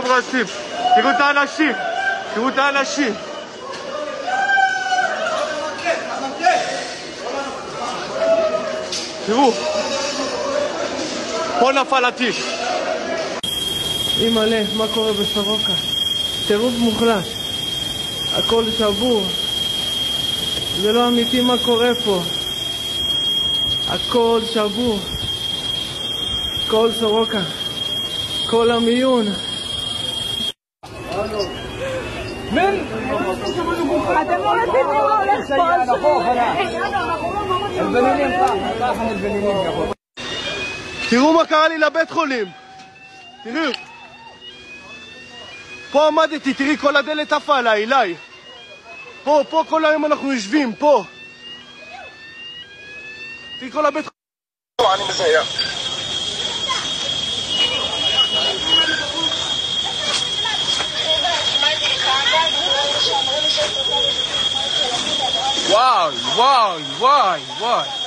כולם רצים. תראו את האנשים. תראו את האנשים. תראו. פה נפל הטיל. אימא'לה, מה קורה בסורוקה? טירוף מוחלט. הכל שבור. זה לא אמיתי מה קורה פה. הכל שבור. כל סורוקה. כל המיון. אתם לא יודעים מי הולך פה. תראו מה קרה לי לבית חולים. תראו. פה עמדתי, תראי כל הדלת עפה עליי, אליי. פה כל היום אנחנו יושבים, פה. תראי כל הבית חולים. אני מסיים. וואי, וואי, וואי, וואי.